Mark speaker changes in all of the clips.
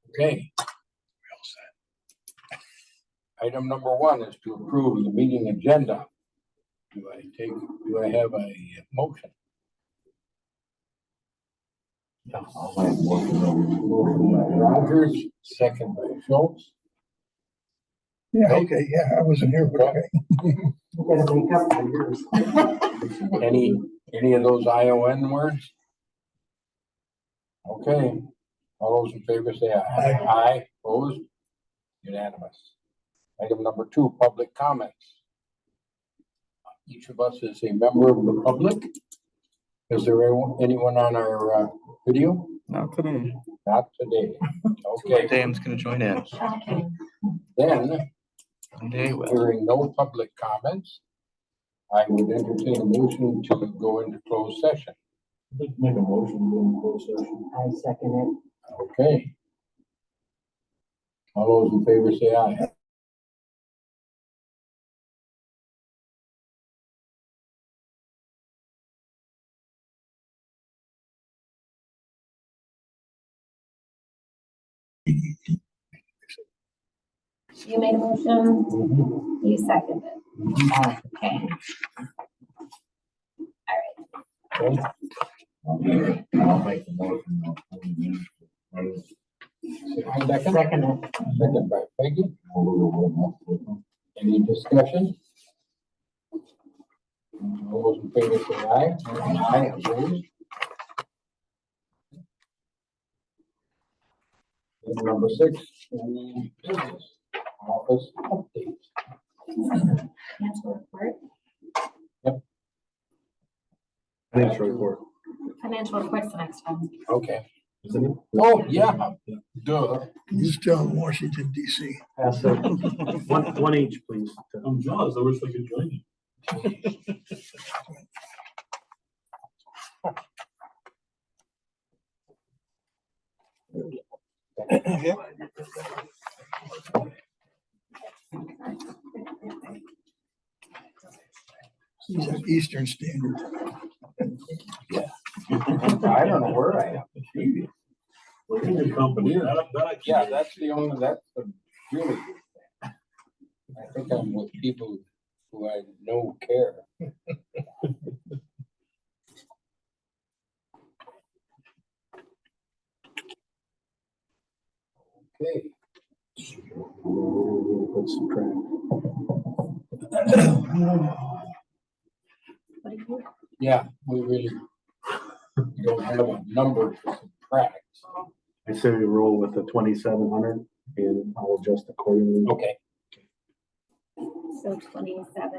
Speaker 1: Okay. Item number 1 is to approve the meeting agenda. Do I have a motion?
Speaker 2: Yeah, I'll make a motion.
Speaker 1: Motion by Rogers, second by Schultz.
Speaker 3: Yeah, okay, yeah, I wasn't here, but okay.
Speaker 4: You gotta make up for yours.
Speaker 1: Any of those ION words? Okay, all those in favor say aye.
Speaker 3: Aye.
Speaker 1: Aye, opposed? Unanimous. Item number 2, public comments. Each of us is a member of the public. Is there anyone on our video?
Speaker 5: Not today.
Speaker 1: Not today. Okay,
Speaker 5: Dan's gonna join in.
Speaker 1: then,
Speaker 5: Someday will.
Speaker 1: hearing no public comments, I would entertain a motion to go into closed session.
Speaker 2: Make a motion to go in closed session.
Speaker 4: I second
Speaker 1: Okay. All those in favor say aye.
Speaker 6: You made a motion, you seconded. Okay.
Speaker 1: Okay.
Speaker 2: I'll make the motion.
Speaker 4: it.
Speaker 1: Second,
Speaker 4: Second it.
Speaker 1: second by Peggy. Any discussion? All those in favor say aye. Aye, opposed? Item number 6, business office update.
Speaker 6: Financial report.
Speaker 2: Financial report.
Speaker 6: Financial report's the next one.
Speaker 1: Okay.
Speaker 2: Isn't it?
Speaker 1: Oh, yeah, duh.
Speaker 3: He's still in Washington DC.
Speaker 2: Pass that. One each, please.
Speaker 7: I'm jealous. I wish I could join you.
Speaker 3: He's at Eastern Standard.
Speaker 1: I don't know where I am.
Speaker 7: We're in your company.
Speaker 1: Yeah, that's the really good thing. I think I'm with people who I know care. Okay.
Speaker 2: Let's subtract.
Speaker 6: What do you?
Speaker 1: Yeah, we really don't have a number to subtract.
Speaker 2: I say we roll with the 2,700 and I'll adjust accordingly.
Speaker 1: Okay.
Speaker 6: So 27,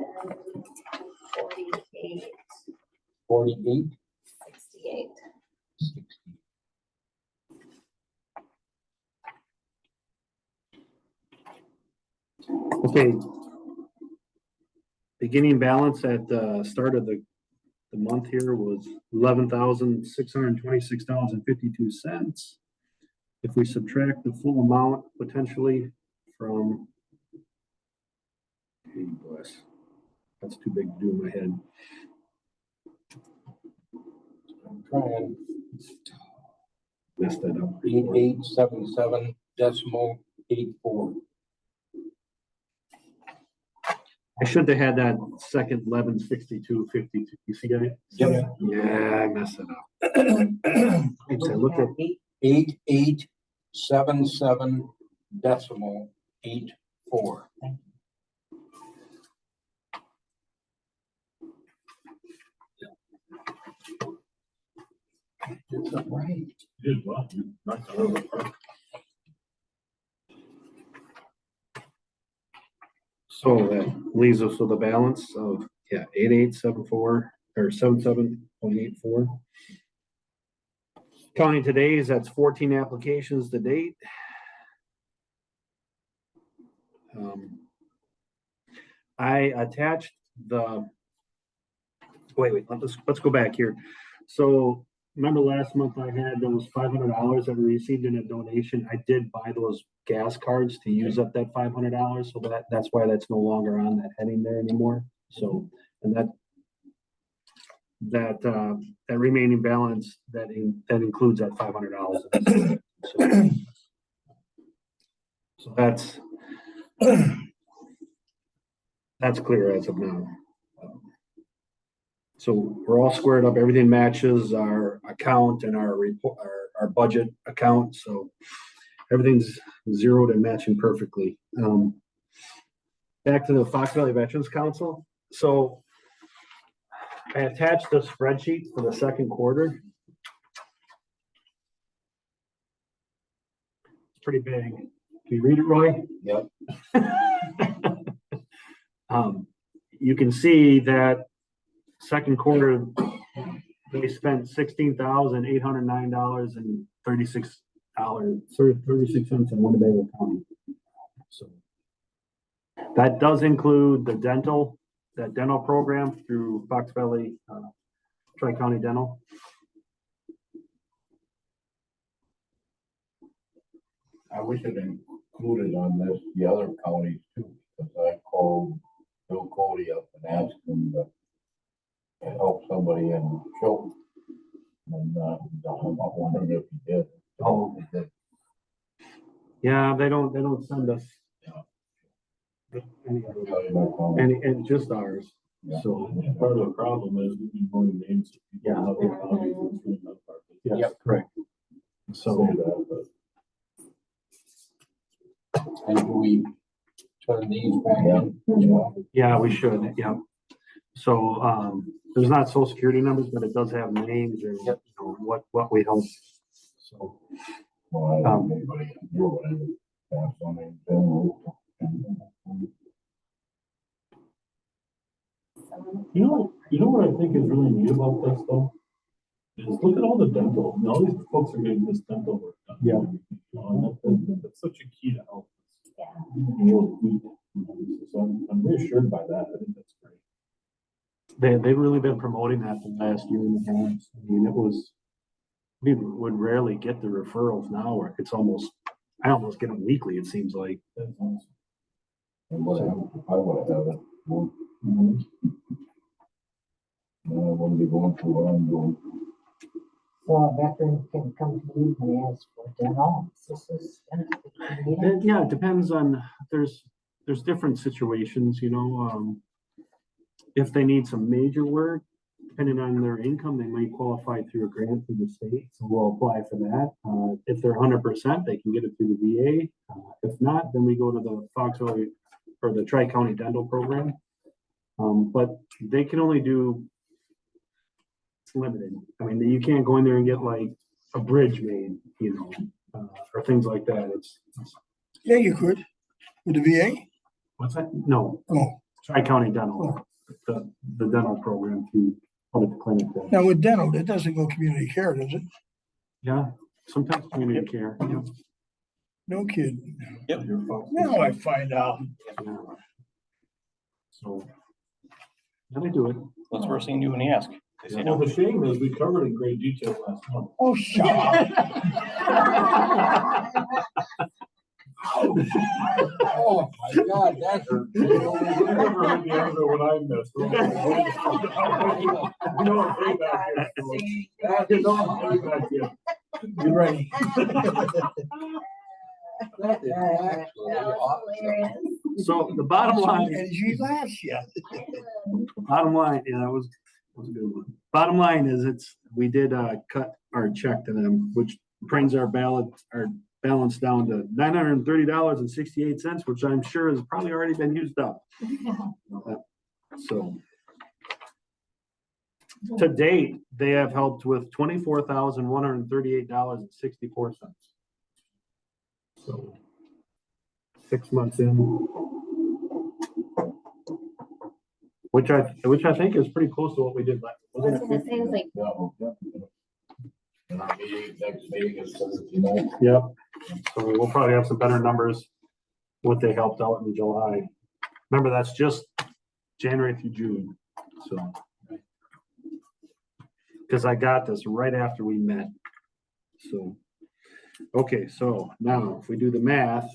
Speaker 6: 48,
Speaker 1: 48,
Speaker 6: 68.
Speaker 1: 60.
Speaker 2: Okay. Beginning balance at the start of the month here was $11,626.52. If we subtract the full amount potentially from, hey, bless, that's too big to do in my head.
Speaker 1: I'm trying.
Speaker 2: Messed that up.
Speaker 1: 8877.84.
Speaker 2: I should have had that second 1162.52. You see that?
Speaker 1: Yep.
Speaker 2: Yeah, I messed it up. Oops, I looked at
Speaker 1: 8877.84. Did something right.
Speaker 7: You did well. You knocked it out of the park.
Speaker 2: So that leaves us with a balance of, 8874 or 77.84. Counting today's, that's 14 applications to date. I attached the, wait, let's go back here. So remember last month I had those $500 that we received in a donation. I did buy those gas cards to use up that $500. So that's why that's no longer on that heading there anymore. So, and that remaining balance that includes that $500. So that's clear as of now. So we're all squared up. Everything matches our account and our report, our budget account. So everything's zeroed and matching perfectly. Back to the Fox Valley Veterans Council. So I attached a spreadsheet for the second quarter. It's pretty big. Can you read it, Roy?
Speaker 1: Yep.
Speaker 2: You can see that second quarter, they spent $16,809.36 in Winnebago County. So that does include the dental program through Fox Valley Tri-County Dental.
Speaker 1: I wish it included on this, the other counties too, because I called Bill Cody up and asked him to help somebody in Chilton. And I'm wondering if he did.
Speaker 2: Oh,
Speaker 1: he did.
Speaker 2: Yeah, they don't send us any and just ours.
Speaker 1: Yeah.
Speaker 2: So
Speaker 7: Part of the problem is we can only name some people.
Speaker 2: Yeah.
Speaker 7: in other counties, which we know part of it.
Speaker 2: yes, correct.
Speaker 7: Say
Speaker 2: So
Speaker 7: that, but
Speaker 1: And do we turn these back in?
Speaker 2: yeah, we should. Yeah. So there's not social security numbers, but it does have names or you know, what we help. So
Speaker 1: Well, I don't know anybody can do it. I would pass on it.
Speaker 7: you know what I think is really neat about this though? Is look at all the dental, and all these folks are getting this dental work done.
Speaker 2: Yeah.
Speaker 7: That's such a key to help.
Speaker 6: Yeah.
Speaker 7: So I'm reassured by that. I think that's great.
Speaker 2: they've really been promoting that the last year and a half. I mean, we would rarely get the referrals now, or I almost get them weekly. It seems like.
Speaker 7: That's awesome.
Speaker 1: And what I would have it. I wouldn't be going through what I'm doing.
Speaker 4: So a veteran can come to you and ask for dental. This is.
Speaker 2: Yeah, it depends on, there's different situations, you know, if they need some major work, depending on their income, they might qualify through a grant from the state, so we'll apply for that. If they're 100%, they can get it through the VA. If not, then we go to the Fox Valley or the Tri-County Dental Program. But they can only do, it's limited. I mean, you can't go in there and get like a bridge made, you know, or things like that. It's
Speaker 3: Yeah, you could, with the VA.
Speaker 2: what's that? No,
Speaker 3: Oh,
Speaker 2: Tri-County Dental, the dental program through public clinic. There.
Speaker 3: now with dental, it doesn't go community care, does it?
Speaker 2: Yeah, sometimes community care. Yeah.
Speaker 3: No kidding.
Speaker 7: Yep.
Speaker 3: Now I find out.
Speaker 2: Yeah. So, yeah, they do it.
Speaker 5: What's the first thing you do when you ask? They say
Speaker 7: Well,
Speaker 5: no.
Speaker 7: the shame is we covered in great detail last month.
Speaker 3: Oh, shut up.
Speaker 1: Oh, my God, that hurt.
Speaker 7: You never heard the end of what I missed. You know what payback is. You know what payback is.
Speaker 3: You ready?
Speaker 1: That is actually awesome.
Speaker 2: So the bottom line,
Speaker 3: And she laughs yet.
Speaker 2: bottom line, yeah, that was a good one. Bottom line is we did cut our check to them, which brings our balance down to $930.68, which I'm sure has probably already been used up. So to date, they have helped with $24,138.64. So 6 months in, which I think is pretty close to what we did last.
Speaker 6: I was gonna say, it's like,
Speaker 1: And our meeting, next meeting is Thursday night.
Speaker 2: Yep. So we'll probably have some better numbers, what they helped out in July. Remember, that's just January through June, so. Because I got this right after we met, so. Okay, so now if we do the math.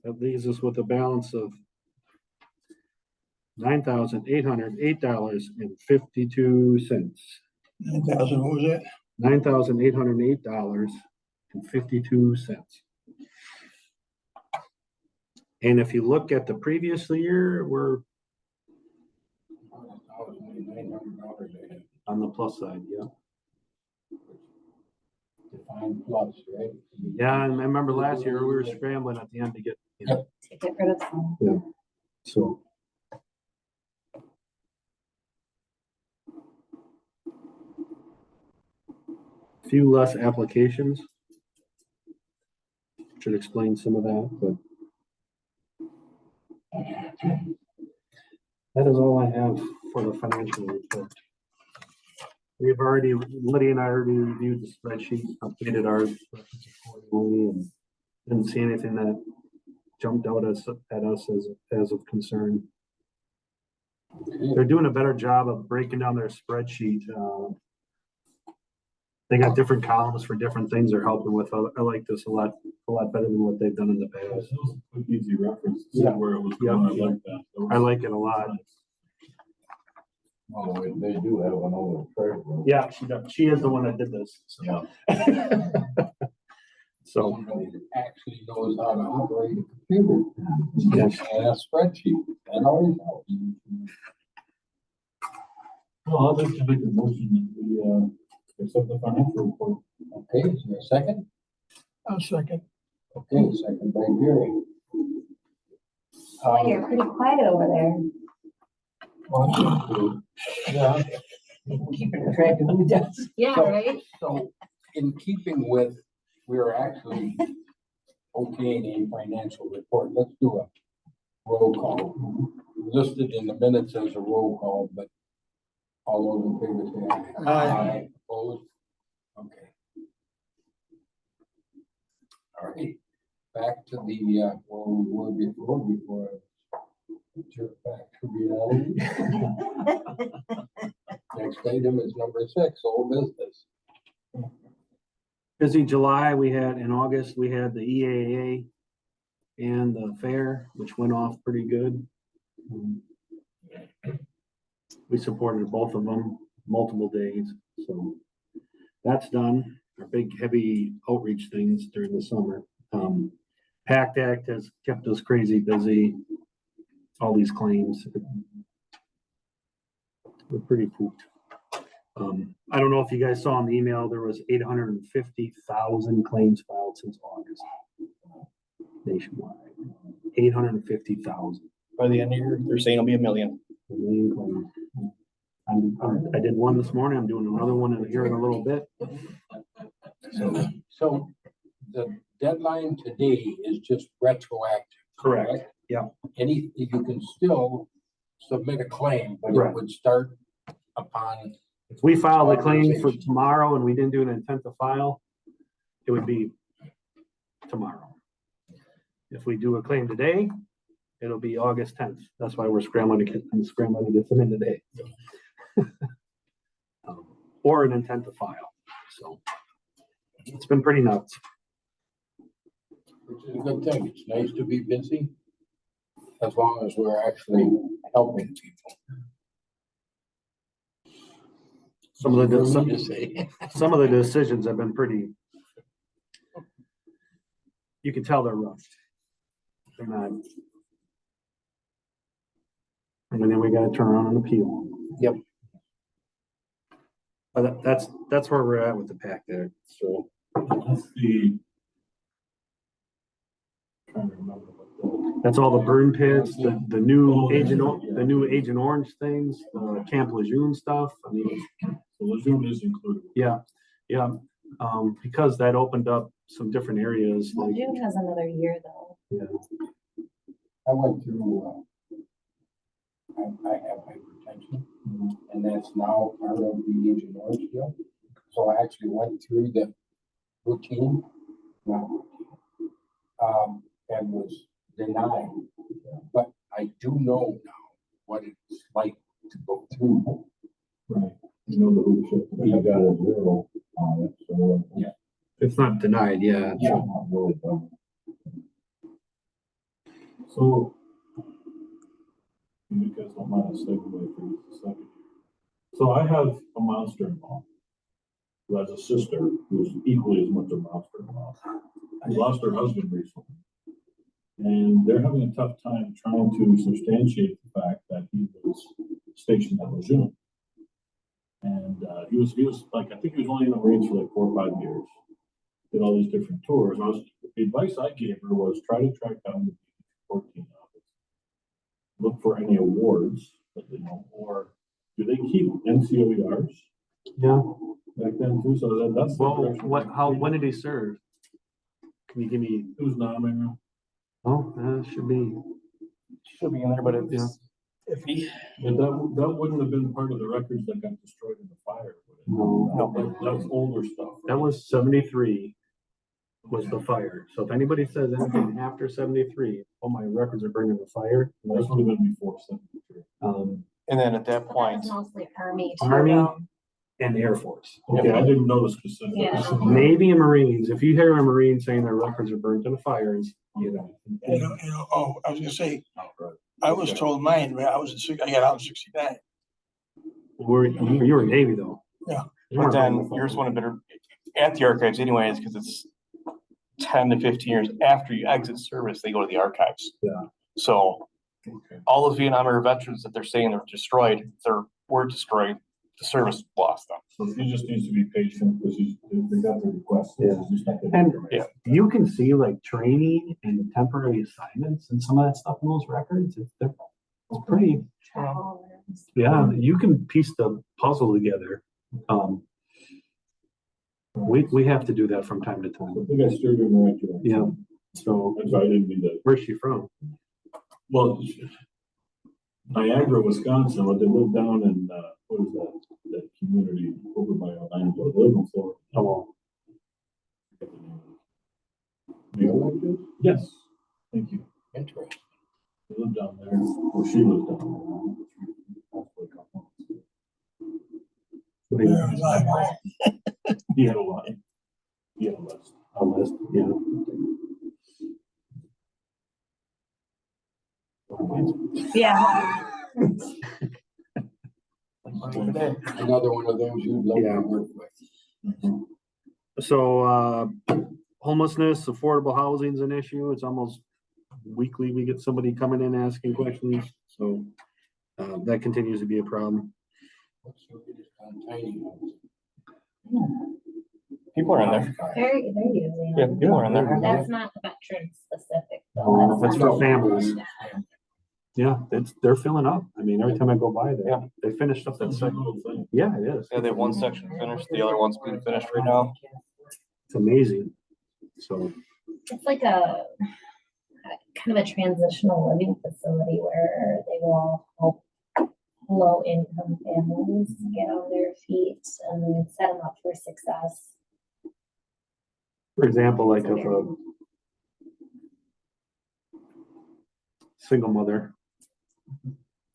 Speaker 2: That leaves us with a balance of $9,808.52.
Speaker 3: 9,000, what was that?
Speaker 2: $9,808.52. And if you look at the previous year, we're
Speaker 1: $900
Speaker 2: on the plus side, yeah.
Speaker 1: Define plus, right?
Speaker 2: Yeah, and I remember last year we were scrambling at the end to get,
Speaker 6: To get rid of some.
Speaker 2: so. Few less applications. Should explain some of that, but. That is all I have for the financial report. Lydia and I already reviewed the spreadsheet, updated ours accordingly, and didn't see anything that jumped out at us as of concern. They're doing a better job of breaking down their spreadsheet. They got different columns for different things they're helping with. I like this a lot better than what they've done in the
Speaker 7: That
Speaker 2: past.
Speaker 7: was a quick, easy reference to see
Speaker 2: Yeah.
Speaker 7: where it was
Speaker 2: Yeah.
Speaker 7: going. I like that.
Speaker 2: I like it a lot.
Speaker 1: Well, they do have one over there.
Speaker 2: Yeah, she does. She is the one that did this. So.
Speaker 1: Yeah.
Speaker 2: So,
Speaker 1: Somebody that actually knows how to operate a computer.
Speaker 2: Yes.
Speaker 1: And a spreadsheet, that always helps.
Speaker 7: Well, I'd like to make a motion that we, accept the financial report.
Speaker 1: Okay, is there a second?
Speaker 3: I'll second.
Speaker 1: Okay, second by Jerry.
Speaker 6: Boy, you're pretty quiet over there.
Speaker 1: Yeah.
Speaker 4: Keeping track of who does.
Speaker 6: Yeah,
Speaker 1: So-
Speaker 6: right?
Speaker 1: So in keeping with, we're actually okaying a financial report. Let's do a roll call. Listed in the minutes as a roll call, but all those in favor say aye.
Speaker 3: Aye.
Speaker 1: Opposed? Okay. All right, back to the, where we were before I jerk back to reality. Next item is number 6, old business.
Speaker 2: busy July. In August, we had the EAA and the fair, which went off pretty good. We supported both of them multiple days, so that's done. Our big heavy outreach things during the summer. PACT Act has kept us crazy busy. All these claims. We're pretty pooped. I don't know if you guys saw in the email, there was 850,000 claims filed since August. Nationwide, 850,000.
Speaker 5: By the end of the year, they're saying it'll be 1 million.
Speaker 2: A million claims. I did one this morning. I'm doing another one here in a little bit.
Speaker 1: So the deadline today is just retroactive.
Speaker 2: Correct. Yeah.
Speaker 1: You can still submit a claim, but it
Speaker 2: Right.
Speaker 1: would start upon,
Speaker 2: If we filed a claim for tomorrow and we didn't do an intent to file, it would be tomorrow. If we do a claim today, it'll be August 10th. That's why we're scrambling to get them in today. Or an intent to file. So it's been pretty nuts.
Speaker 1: which is a good thing. It's nice to be busy as long as we're actually helping people.
Speaker 2: Some of the
Speaker 1: For me to say.
Speaker 2: some of the decisions have been pretty. You can tell they're rushed. They're not. And then we gotta turn around and appeal.
Speaker 1: Yep.
Speaker 2: But that's where we're at with the PACT Act, so.
Speaker 7: That's the. Trying to remember what
Speaker 2: That's all the burn pits, the new
Speaker 7: Oh, yeah.
Speaker 2: Agent Orange things, Camp Lejeune stuff. I mean,
Speaker 7: so Lejeune is included.
Speaker 2: yeah. Because that opened up some different areas
Speaker 6: Well,
Speaker 2: like,
Speaker 6: June has another year though.
Speaker 2: yeah,
Speaker 1: I went through, I have hypertension, and that's now part of the Agent Orange deal. So I actually went through the routine, not routine, and was denied. But I do know now what it's like to go through.
Speaker 7: Right. You know the hoops. You got a 0 on it, so.
Speaker 1: Yeah.
Speaker 2: it's not denied, yeah.
Speaker 1: Yeah.
Speaker 7: Not really done. So, you guys don't mind a segue for just a second. So I have a monster-in-law who has a sister who's equally as much a monster-in-law. Who lost her husband recently. And they're having a tough time trying to substantiate the fact that he was stationed at Lejeune. And he was like, I think he was only in the Marines for like 4 or 5 years. Did all these different tours. The advice I gave her was try to track down the 14 office. Look for any awards that they know, or do they keep NCOERs
Speaker 2: Yeah.
Speaker 7: back then too? So that's the
Speaker 2: Well,
Speaker 7: direction.
Speaker 2: when did he serve? Can you give me,
Speaker 7: It was nominated.
Speaker 2: oh, that should be,
Speaker 5: Should be in there, but it's iffy.
Speaker 7: But that wouldn't have been part of the records that got destroyed in the fire. would it?
Speaker 2: no,
Speaker 7: That's older stuff.
Speaker 2: that was 73 was the fire. So if anybody says anything after 73, oh, my records are burning the fire.
Speaker 7: This would have been before 73.
Speaker 5: And then at that
Speaker 6: But
Speaker 5: point,
Speaker 6: that's mostly Army too,
Speaker 2: Army?
Speaker 6: though.
Speaker 2: And Air Force.
Speaker 7: Okay, I didn't know the specifics.
Speaker 6: Yeah.
Speaker 2: Navy and Marines, if you hear a Marine saying their records are burnt in the fires, you know.
Speaker 3: Oh, I was gonna say,
Speaker 7: Oh, right.
Speaker 3: I was told mine, man, I got out in 69.
Speaker 2: You were Navy though.
Speaker 3: Yeah.
Speaker 2: You
Speaker 5: but
Speaker 2: weren't burning
Speaker 5: then
Speaker 2: the fire.
Speaker 5: yours would have been at the archives anyways, because it's 10 to 15 years after you exit service, they go to the archives.
Speaker 2: Yeah.
Speaker 5: So
Speaker 7: Okay.
Speaker 5: all those Vietnam era veterans that they're saying they're destroyed, were destroyed, the service lost them.
Speaker 7: So he just needs to be patient because they got the request.
Speaker 2: Yeah.
Speaker 7: It's just not getting
Speaker 2: And
Speaker 7: information.
Speaker 2: you can see like training and temporary assignments and some of that stuff in those records. It's pretty,
Speaker 6: Travel.
Speaker 2: yeah, you can piece the puzzle together. We have to do that from time to
Speaker 7: I
Speaker 2: time.
Speaker 7: think I steered you in the right direction.
Speaker 2: Yeah. So
Speaker 7: I'm sorry, I didn't mean that.
Speaker 2: where's she from?
Speaker 7: Well, Niagara, Wisconsin, but they live down in, what is that community over by Orlando, they live in Florida.
Speaker 2: Oh,
Speaker 7: Yes, thank you.
Speaker 1: Interesting.
Speaker 7: They live down there, or she lives down there.
Speaker 3: Yeah, it was like,
Speaker 7: He had a line. He had a list.
Speaker 2: a list, yeah.
Speaker 6: Yeah.
Speaker 1: Another one of those you'd love
Speaker 2: Yeah.
Speaker 1: to work with.
Speaker 2: So, homelessness, affordable housing is an issue. It's almost weekly. We get somebody coming in asking questions. So, that continues to be a problem.
Speaker 1: What's the latest on tiny homes?
Speaker 5: People are in there.
Speaker 6: They're using
Speaker 5: Yeah,
Speaker 6: them.
Speaker 5: people are in there.
Speaker 6: That's not veteran specific.
Speaker 2: No,
Speaker 6: though.
Speaker 2: that's
Speaker 6: not-
Speaker 2: for families. Yeah, they're filling up. I mean, every time I go by there,
Speaker 5: Yeah.
Speaker 2: they finished up that
Speaker 7: That's a
Speaker 2: second.
Speaker 7: little thing.
Speaker 2: Yeah, it is.
Speaker 5: Yeah, they have one section finished, the other one's being finished right now.
Speaker 2: It's amazing. So,
Speaker 6: It's like a kind of a transitional living facility where they will help low income families get on their feet and set them up for success.
Speaker 2: for example, like if a single mother,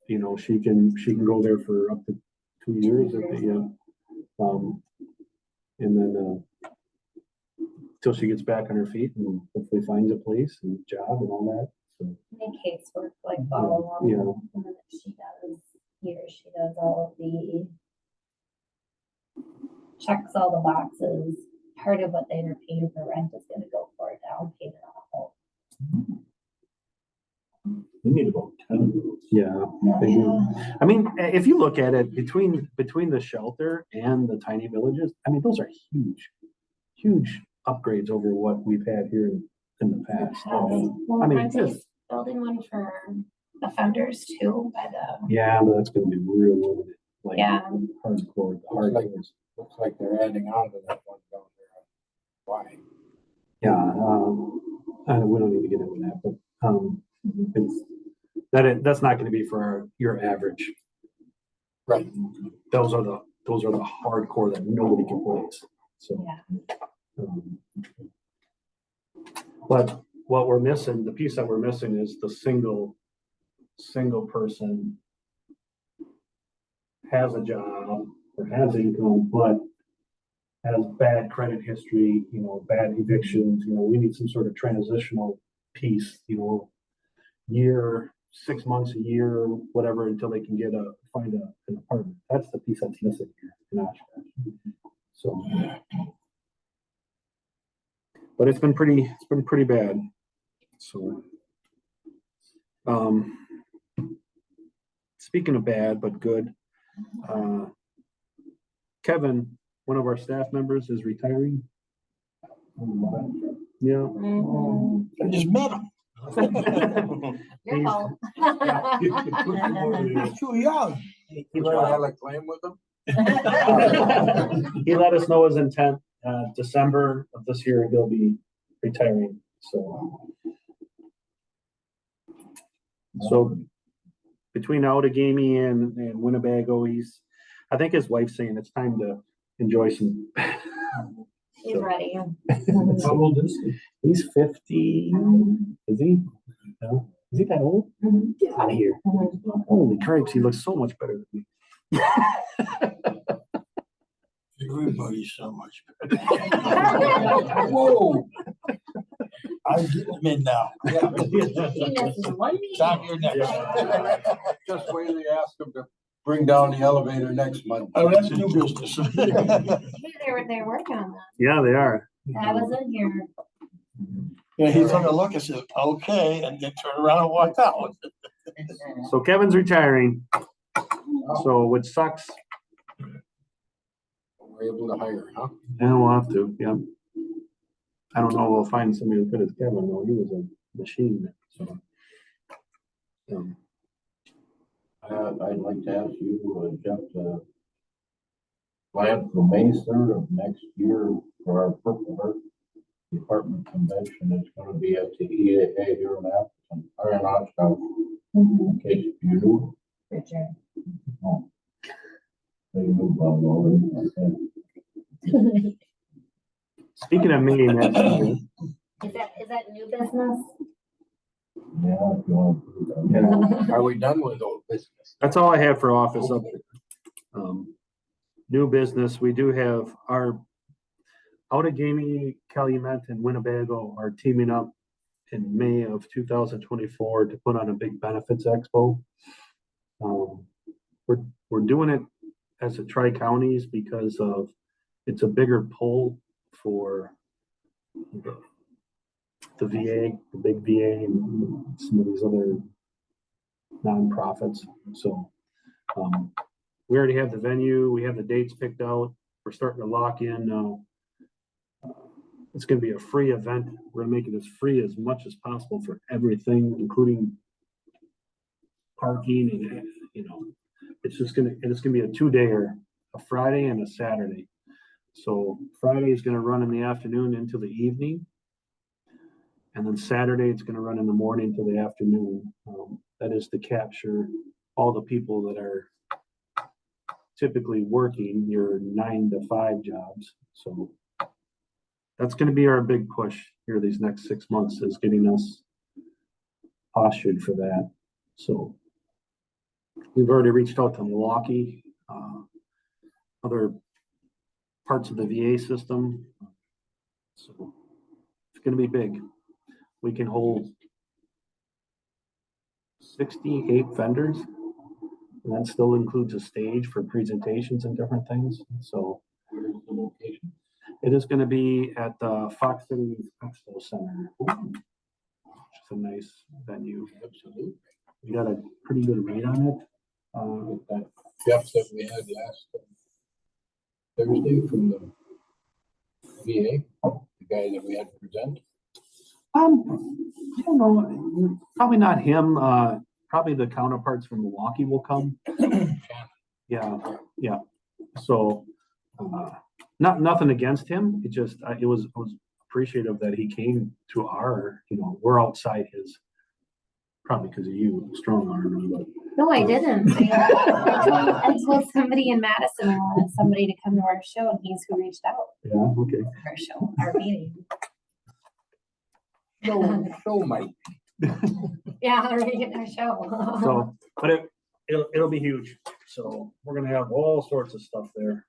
Speaker 2: you know, she can go there for up to 2 years if they, and then, till she gets back on her feet and hopefully finds a place and job and all that. So,
Speaker 6: Make casework like follow along.
Speaker 2: Yeah.
Speaker 6: And then she does all of the checks all the boxes. Part of what they were paying for rent is gonna go for a down payment on a home.
Speaker 7: We need about 10 of those.
Speaker 2: yeah, they do. I mean, if you look at it between the shelter and the tiny villages, I mean, those are huge upgrades over what we've had here in the past.
Speaker 6: Well,
Speaker 2: I mean,
Speaker 6: aren't they
Speaker 2: just-
Speaker 6: building one for offenders too by the,
Speaker 2: Yeah, but that's gonna be real limited. Like
Speaker 6: yeah.
Speaker 2: hardcore,
Speaker 1: Looks like they're adding on to that one down there. Why?
Speaker 2: Yeah, we don't need to get into that, but that's not gonna be for your average.
Speaker 1: Right.
Speaker 2: Those are the hardcore that nobody can place, so.
Speaker 6: Yeah.
Speaker 2: But what we're missing, the piece that we're missing is the single person has a job or has income, but has bad credit history, bad evictions, we need some sort of transitional piece, year, 6 months, a year, whatever, until they can find an apartment. That's the piece that's missing here in Oshkosh. So. But it's been pretty bad. So, speaking of bad, but good, Kevin, one of our staff members, is retiring. Yeah.
Speaker 6: Mhm.
Speaker 3: I just met him.
Speaker 6: Your fault.
Speaker 3: He's too young.
Speaker 1: You file a claim with them?
Speaker 2: He let us know his intent, December of this year, he'll be retiring, so between Outagamie and Winnebago, I think his wife's saying it's time to enjoy some.
Speaker 6: He's ready.
Speaker 7: How old is he?
Speaker 2: He's 50, is he? No, is he that old?
Speaker 6: Mhm.
Speaker 2: Get out of here.
Speaker 6: Mhm.
Speaker 2: Holy cripes, he looks so much better than me.
Speaker 3: Everybody's so much
Speaker 1: Whoa.
Speaker 3: I'm getting him in now.
Speaker 6: He misses one meeting.
Speaker 3: Tom, you're next.
Speaker 1: Just wait till you ask them to bring down the elevator next month.
Speaker 3: Oh, that's new business.
Speaker 6: Hey, they're working on that.
Speaker 2: Yeah, they are.
Speaker 6: I was in here.
Speaker 3: Yeah, he took a look and said, okay, and then turned around and walked out.
Speaker 2: So Kevin's retiring, so which sucks.
Speaker 1: We're able to hire, huh?
Speaker 2: Yeah, we'll have to, yeah. I don't know, we'll find somebody as good as Kevin, though, he was a machine, so.
Speaker 8: I'd like to ask you, Jeff, to plan for May 3rd of next year for our Purple Heart Department Convention. It's gonna be at the EAA here in Appleton, or in Oshkosh, in case you knew.
Speaker 6: For sure.
Speaker 8: Oh. So you knew about already, okay.
Speaker 2: Speaking of me, next year,
Speaker 6: Is that new business?
Speaker 8: Yeah, if you want to put it that way.
Speaker 1: Are we done with old business?
Speaker 2: that's all I have for office update. New business, we do have our Outagamie, Calumet, and Winnebago are teaming up in May of 2024 to put on a big benefits expo. We're doing it as a tri-counties because of it's a bigger pull for the VA, the big VA, and some of these other nonprofits. So we already have the venue, we have the dates picked out. We're starting to lock in now. It's going to be a free event. We're going to make it as free as much as possible for everything, including parking and it's going to be a 2-dayer, a Friday and a Saturday. So Friday is going to run in the afternoon into the evening, and then Saturday it's going to run in the morning to the afternoon. That is to capture all the people that are typically working your 9 to 5 jobs. So that's going to be our big push here these next 6 months, is getting us postured for that. So we've already reached out to Milwaukee, other parts of the VA system. So it's going to be big. We can hold 68 vendors, and that still includes a stage for presentations and different things. So
Speaker 8: Where's the location?
Speaker 2: it is going to be at the Fox City Expo Center, which is a nice venue.
Speaker 1: Absolutely.
Speaker 2: We got a pretty good rate on it.
Speaker 1: That Jeff that we had last Thursday from the VA, the guy that we had present.
Speaker 2: I don't know, probably not him. Probably the counterparts from Milwaukee will come. Yeah. So, nothing against him. It just, I was appreciative that he came to our, we're outside his, probably because of you, strong arm, but.
Speaker 6: No, I didn't. I told somebody in Madison I wanted somebody to come to our show, and he's who reached out
Speaker 2: Yeah, okay.
Speaker 6: for our show, our meeting.
Speaker 1: Show might.
Speaker 6: Yeah, our show.
Speaker 2: So, but it'll be huge. So we're gonna have all sorts of stuff there.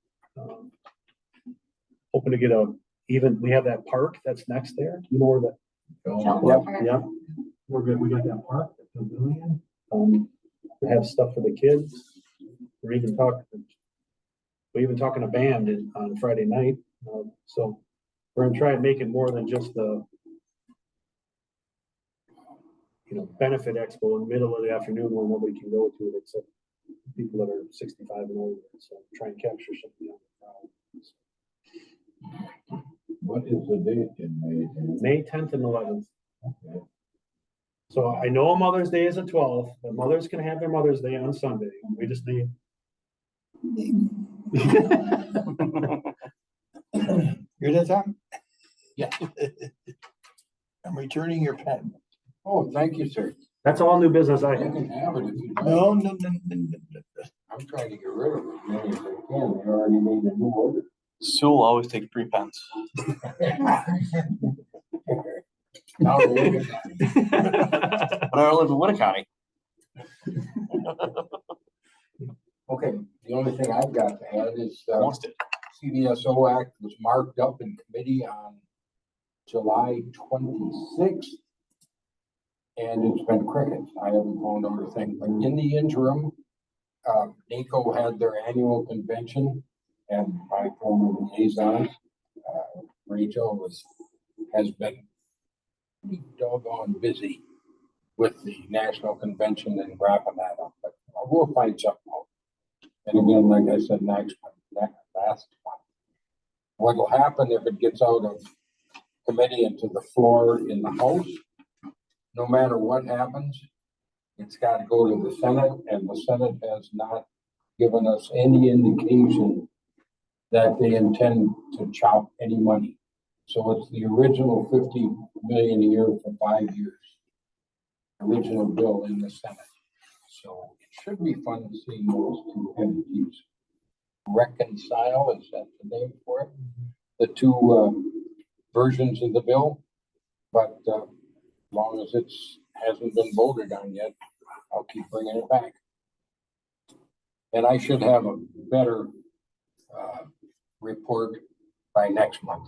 Speaker 2: Hoping to get we have that park that's next there. You know where that?
Speaker 6: Shelter
Speaker 2: Yep,
Speaker 6: park.
Speaker 2: yep. We're good. We got that park. pavilion. We have stuff for the kids. We're even talking a band on Friday night. So we're gonna try and make it more than just the benefit expo in the middle of the afternoon where nobody can go to it except people that are 65 and older. So try and capture some of the younger crowd.
Speaker 8: What is the date in May?
Speaker 2: May 10th and 11th.
Speaker 8: Okay.
Speaker 2: So I know Mother's Day is the 12th, but mothers can have their Mother's Day on Sunday. We just need.
Speaker 3: You're that time?
Speaker 1: Yeah.
Speaker 3: I'm returning your pen.
Speaker 1: Oh, thank you, sir.
Speaker 2: That's all new business I
Speaker 1: You
Speaker 2: have.
Speaker 1: can have it if you like.
Speaker 3: No.
Speaker 1: I'm trying to get rid of it as many as I can. They already made a new order.
Speaker 5: Sue will always take 3 pens.
Speaker 1: Now we're looking at it.
Speaker 5: But I live in Winnebago.
Speaker 1: Okay, the only thing I've got to add is,
Speaker 5: Almost it.
Speaker 1: CDSO Act was marked up in committee on July 26th. And it's been crickets. I haven't found out a thing, but in the interim, NACO had their annual convention and my former liaison, Rachel has been pretty doggone busy with the national convention and wrapping that up, but we'll find something out. And again, like I said, last month, what'll happen if it gets out of committee into the floor in the House, no matter what happens, it's got to go to the Senate, and the Senate has not given us any indication that they intend to chop any money. So it's the original 50 million a year for 5 years. Original bill in the Senate. So it should be fun to see those two entities reconcile, is that the name for it? The two versions of the bill, but as long as it's hasn't been voted on yet, I'll keep bringing it back. And I should have a better report by next month,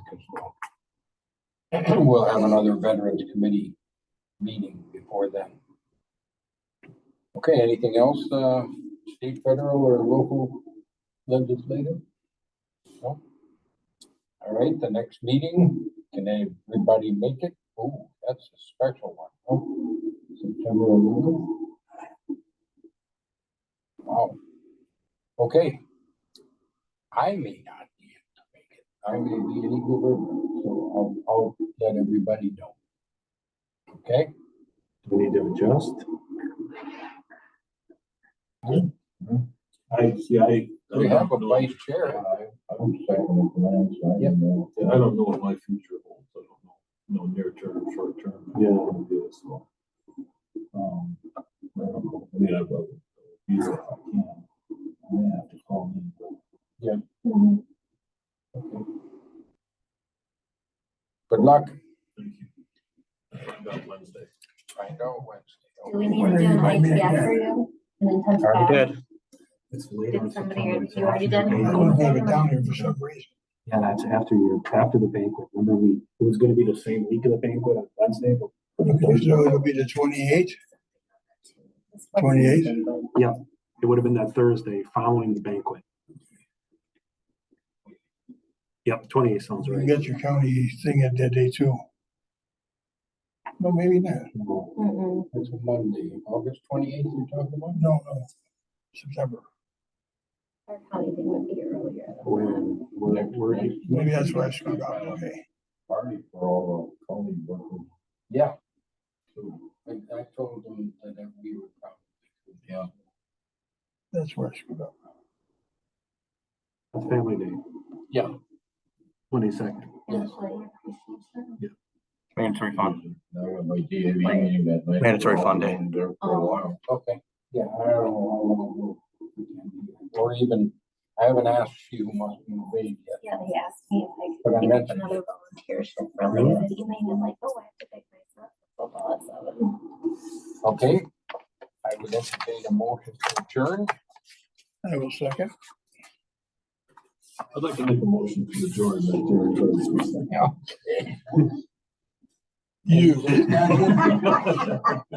Speaker 1: because we'll have another Veterans Committee meeting before then. Okay, anything else, state, federal, or local legislative? No? All right, the next meeting, can everybody make it? Oh, that's a special one. Oh, September 11th. Wow. Okay. I may not be able to make it. I may be in Eagle River, so I'll let everybody know. Okay?
Speaker 2: Do we need to adjust?
Speaker 1: We have a vice chair.
Speaker 8: I'm second at Lance. I don't know.
Speaker 7: I don't know what my future holds. I don't know. No, near term, short term.
Speaker 2: Yeah.
Speaker 7: So, I don't know. I mean, I'd rather be there if I can. I may have to call in.
Speaker 6: Mhm.
Speaker 1: Good luck.
Speaker 7: Thank you. Find out Wednesday.
Speaker 1: Find out Wednesday.
Speaker 6: Do we need to do an ITF for you? An intensive
Speaker 5: Already
Speaker 6: test?
Speaker 5: did.
Speaker 2: It's later.
Speaker 6: Did
Speaker 2: in
Speaker 6: somebody
Speaker 2: September.
Speaker 6: or
Speaker 2: It's
Speaker 6: you already
Speaker 2: after
Speaker 6: did?
Speaker 2: the
Speaker 3: I
Speaker 2: banquet.
Speaker 3: don't have it down here for some reason.
Speaker 2: Yeah, that's after the banquet. Remember, it was gonna be the same week of the banquet on Wednesday, but
Speaker 3: Okay, so it'll be the 28th. 28th?
Speaker 2: yeah, it would have been that Thursday following the banquet. Yep, 28 sounds
Speaker 3: You
Speaker 2: right.
Speaker 3: get your county thing at that day too. No, maybe not.
Speaker 6: Mm-mm.
Speaker 1: It's a Monday, August 28th you're talking about?
Speaker 3: No, September.
Speaker 6: Our county thing would be earlier.
Speaker 2: We're
Speaker 3: Maybe that's where I screwed up. Okay.
Speaker 8: Party for all the county workers.
Speaker 1: Yeah,
Speaker 8: So,
Speaker 1: I told them that we would probably.
Speaker 8: yeah.
Speaker 3: That's where I screwed up.
Speaker 2: That's Family Day,
Speaker 1: Yeah.
Speaker 2: 22nd.
Speaker 1: Yes.
Speaker 6: Employee appreciation.
Speaker 5: Mandatory fund.
Speaker 8: Now with my DAV meeting that night.
Speaker 5: Mandatory fund day.
Speaker 8: There for a while.
Speaker 1: Okay, yeah, I don't know how long we can be, or even, I haven't asked you who must be paid yet.
Speaker 6: Yeah, they asked me
Speaker 1: But I
Speaker 6: if I could pick up
Speaker 1: mentioned
Speaker 6: another volunteer shift for like the evening. I'm like, oh, I have to pick myself up football at 7.
Speaker 1: Okay, I would entertain a motion to adjourn.
Speaker 3: I will second.
Speaker 7: I'd like to make a motion to adjourn that there.
Speaker 1: Yeah.
Speaker 3: You.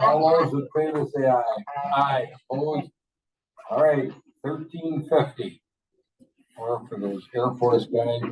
Speaker 1: All those in favor say aye. Aye, opposed? All right, 1350. Or for those Air Force guys,